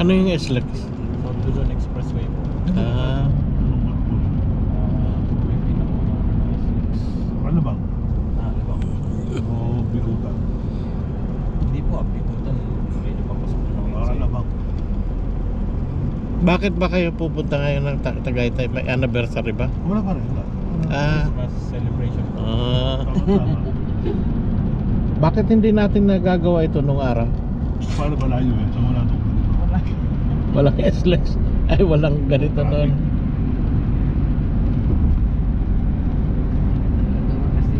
Ano yung SLEX? South Luzon Expressway po. Ah, May pinakaunang SLEX. Ano ba? Alabang. O bigutan? Hindi po, Bikutan. Medyo papasok na ng Ano ba? bakit ba kayo pupunta ngayon ng Tagaytay? May anniversary ba? Wala pa rin. Wala. Ah, Christmas celebration po. Tama. bakit hindi natin nagagawa ito nung araw? Paano ba layo eh? Sa wala nung Walang SLEX. Ay, walang ganito noon. Kasi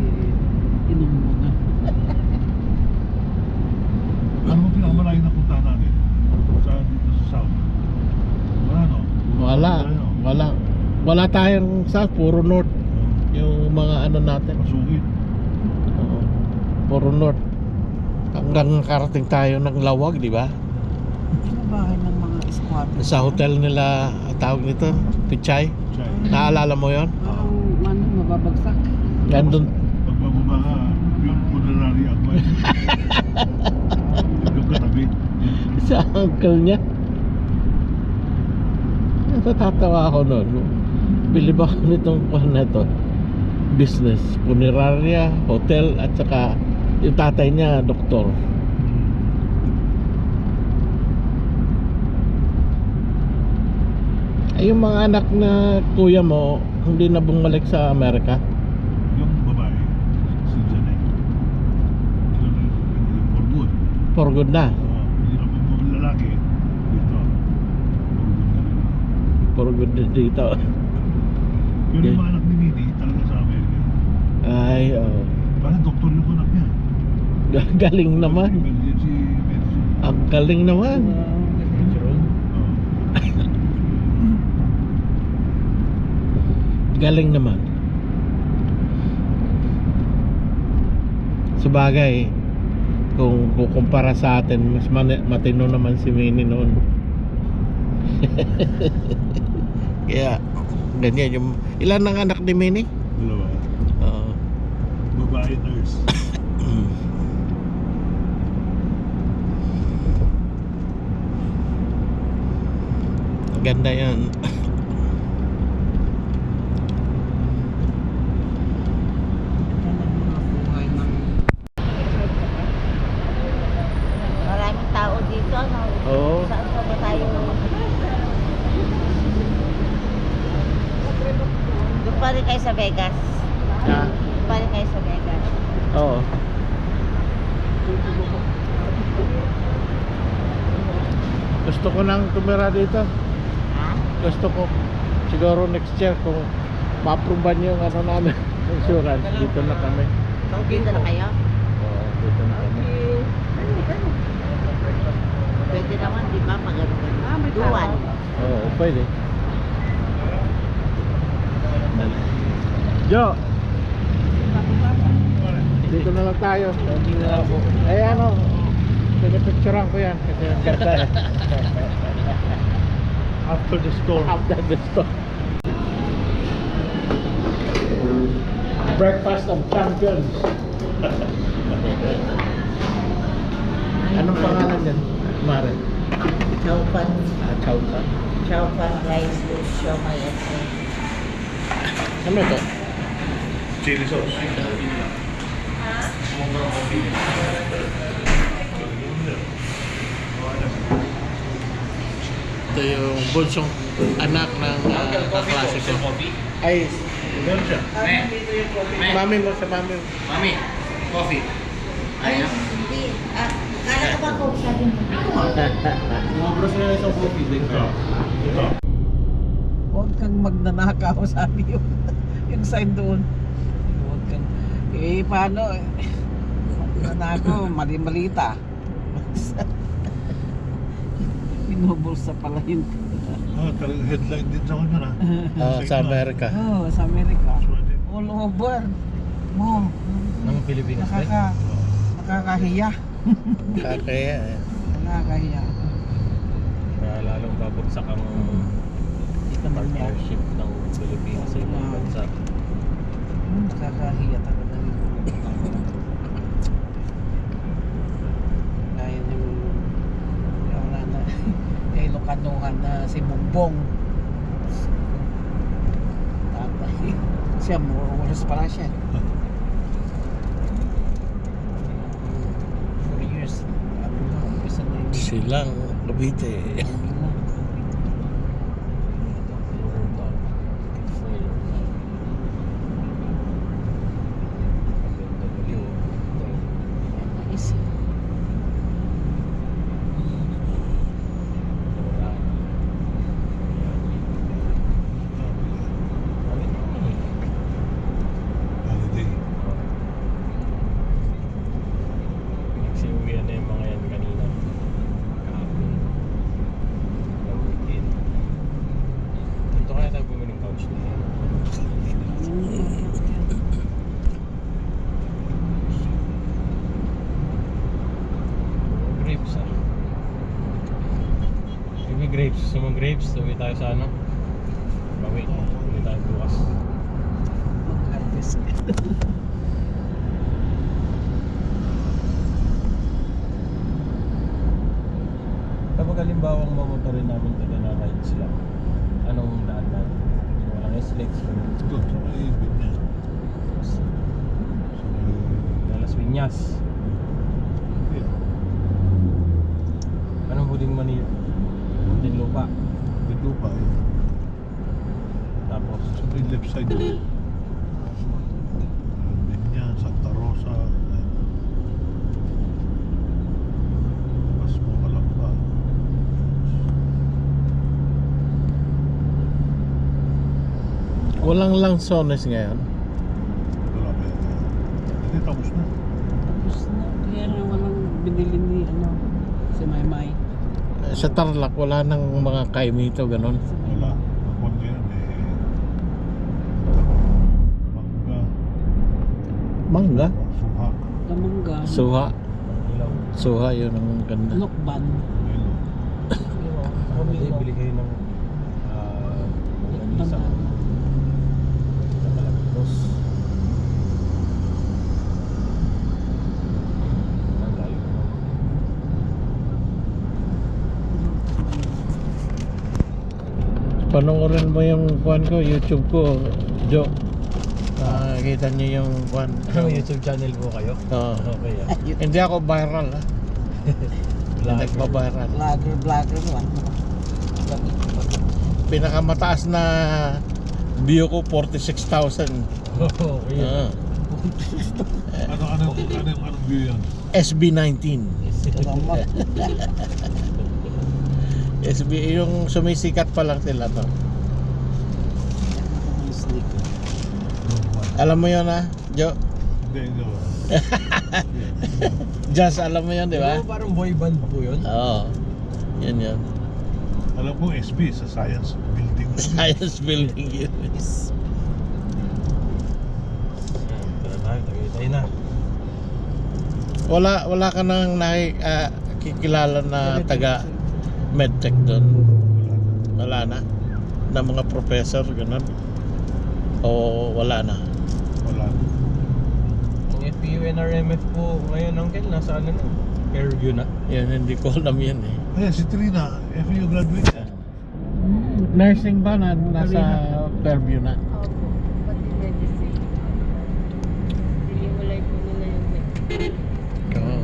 inom mo na. Ano mo pinakamalayo na punta natin? Sa dito sa South? Wala no? Wala tayong south, puro north. Yung mga ano natin. Masugid. Oo. Puro north. Hanggang karating tayo ng Lawag, di ba? Yung bahay ng mga squatters. Sa hotel nila, tawag nito, Pichay. Chay. Naalala mo yon? Parang ano, mababagsak. Nandun. Pag bababa ka, yung funerary advice. Yung katabi. Sa uncle niya. Natatawa ako noon. Bilib ako nitong kuhan na to. Business, funeraria, hotel, at saka yung tatay niya, doktor. Ay, yung mga anak na kuya mo, hindi na bumalik sa Amerika. Yung babae, si Janet. For good. For good na. Hindi na yung lalaki. Dito. For good na dito. Pero yung mga anak ni Nini, talaga sa Amerika. Ay, oh. Parang doktor yung anak niya. Galing naman. Emergency medicine. Ang galing naman. Galing naman. Sabagay, kung kukumpara sa atin, mas matino naman si Minnie noon. Kaya, ganyan yung... Ilan ang anak ni Minnie? Dalawa. Oo. Babae nurse. Ganda yan. Buhay ng Maraming tao dito, no? Oo. Saan pa ba tayo? Doon pa rin kayo sa Vegas. Ah, Doon pa rin kayo sa Vegas. oo. Gusto ko nang tumira dito. Ha? Gusto ko siguro next year kung ma-approvean yung ano namin insurance, dito na kami. Dito na kayo? Oo, dito na kami. Pwede naman, di ba? Pag duwan. Oo, pwede. Jo, dito na lang tayo. Ay ano, pinipicturean ko yan kasi ang ganda eh. After the storm. After the storm. Breakfast of Champions. Anong pangalan yan, Mare? Chowpan. Chowta. Chowpan rice with siomay at Ano to? Chili sauce. Ito yung bunsong anak ng kaklase ko. Ay, Meron siya. mami mo sa mami mo. Mami, coffee. Hindi. Kala ko ba kung sabi mo? Umabros na isang coffee. Ito. Ito. huwag kang magnanakaw, sabi yun. Yung sign doon. Huwag kang... Eh, paano? Nanakaw, mali-malita. Binubulsa pala yun. Talagang headline din sa kanya na. Sa Amerika. Oo, sa Amerika. All over. Mo. Ng Pilipinas ba? Nakakahiya. Kaya Nakakahiya. Kaya lalong babagsak ang partnership ng Pilipinas sa ibang bansa. Nakakahiya talaga yun. Gaya yung... Wala na. kanuhan na si Bumbong. Tatay. Siya, oras pala siya. 4 years. Ano na, umpisa na yun. Silang Cavite. Nice. Holiday. Nagsiuwian na yung mga yan kanina. Kahapon. Weekend. Dito kaya tayo bumili ng couch na yan. Grapes ah. Maybe grapes. Gusto mo grapes? Tuwi tayo sa ano? Bawi. Tuwi tayo bukas. Mag-harvest. Kapag halimbawang mamotorin namin taga na ride sila, anong daan natin? Walang SLEX. Ito, sa may Binyas. Sa may... Las Piñas. Anong huling Manila? Muntinlupa. Lupa eh. Tapos, Sa may left side yun. Binyas, Santa Rosa. Mas mo Kalamba. Walang Lanzones ngayon. Wala pa yan. Hindi, tapos na. Tapos na. Kaya na walang binili ni si Maymay. Sa Tarlac, wala nang mga kaimito, ganon. Wala. Ako ngayon eh. Mangga. Mangga? Suha. Kamangga. Suha. ilaw. Suha, yun ang ganda. Lokban. Melo. Hindi, bili kayo ng isang kalagos. Ang layo naman. Panoorin mo yung kuan ko, YouTube ko, Jo. Kita niyo yung kuan. May YouTube channel po kayo? Oo. Okay ah. Hindi ako viral, ha? Hindi nagpa-viral. Vlogger lang. Pinakamataas na view ko, 46,000. Okay. Anong view yan? SB19. Salamat. SB, yung sumisikat pa lang sila to. Alam mo yun, ha, Jo? Hindi. Just, alam mo yun, di ba? Parang boy band po yun. Oo. Yun yun. Alam ko SB sa Science Building. Science building yun. Tara tayo, tagay na. Wala ka nang nakikilala na taga medtech doon. Wala na. Na mga professor, ganun. O wala na. Wala. Ang FPU NRMF po ngayon, Uncle, nasa ano na? Fairview na. Yan, hindi ko alam yan eh. Ayan, si Trina, FU graduate. Nursing ba na nasa Fairview na? Opo, pati medicine. Hiniwalay po nila yung medicine. Oo.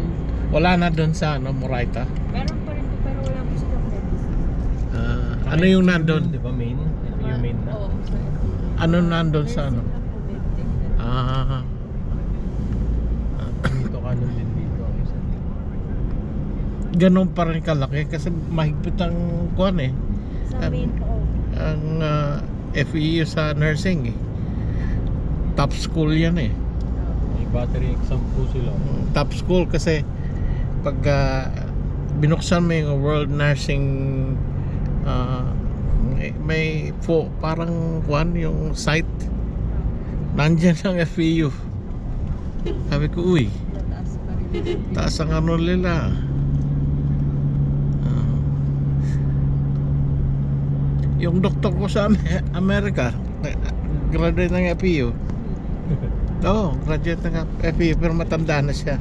Wala na doon sa Moraita. Meron pa rin po, pero wala po silang medicine. Ano yung nandun? Di ba main? FPU main na. Oo, sa FPU. Ano nandun sa ano? Nursing lang po, medtech. Ah, Dito kanon din dito. ganun pa rin kalaki kasi mahigpit ang kuan eh. Sa main po. Ang FEU sa nursing eh. Top school yan eh. May battery exam po sila. Top school kasi pag binuksan mo yung World Nursing may parang kuan yung site nandyan ang FEU. Sabi ko, uy, Mataas pa rin. taas ang ano nila. Yung doktor ko sa Amerika, graduate ng FEU. Oo, graduate ng FEU pero matanda na siya.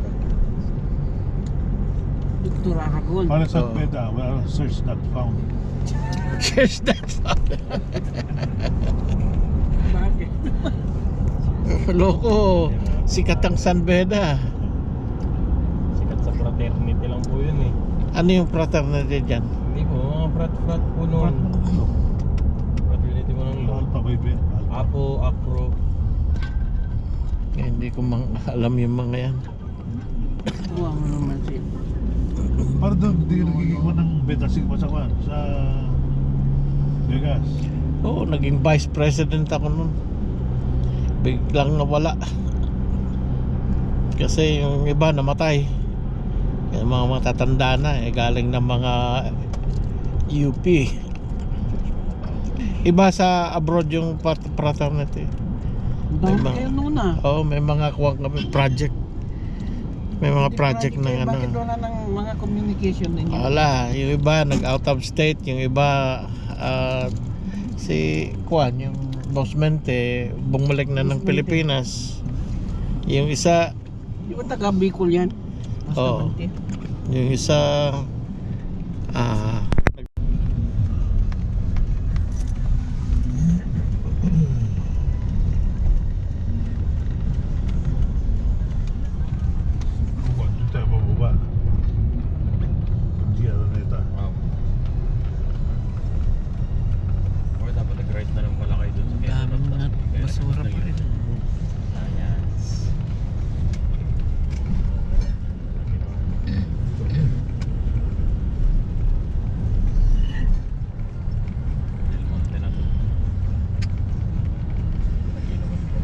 Dr. Aragon. Para sa Oo. Beda, well, search not found. Cheers that. Bakit? Loko. Sikat ang San Beda. Sikat sa fraternity lang po yun eh. Ano yung fraternity dyan? Hindi po, mga frat po noon. Fraternity mo ng law. Alpha Baby. Apo, Acro. Eh, hindi ko alam yung mga yan. Tuwa mo naman siya. Para doon, di nagiging mo ng Beta Sigma sa kwan, sa Vegas. Oo, naging vice president ako nun. Biglang nawala. Kasi yung iba namatay. Yung mga matatanda na galing ng mga UP. Iba sa abroad yung fraternity. Bakit mga- kayo noon ah? Oo, may mga kuwang kami project. May mga project na ano. Bakit wala ng mga communication ninyo? Wala, yung iba nag out of state, yung iba si Kwan, yung Boss Mente, bumalik na ng Boss Mente. Pilipinas. Yung isa, Di ba taga Bicol yan? Oo. yung isa Kung doon tayo bababa. Hindi ano na ito. Wow. Or dapat nag-right na lang pala kayo dun sa Dami mga basura pa rin. Science. Del Monte na to. Lagi naman po.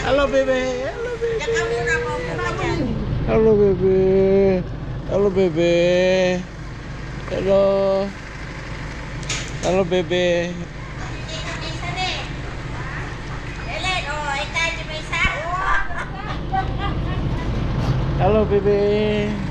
hello baby, hello baby, Diyan ka muna po muna dyan. hello baby, hello baby, hello, hello baby, Hindi ka bisa din. Ellen, oh, itayo mo isa. hello baby.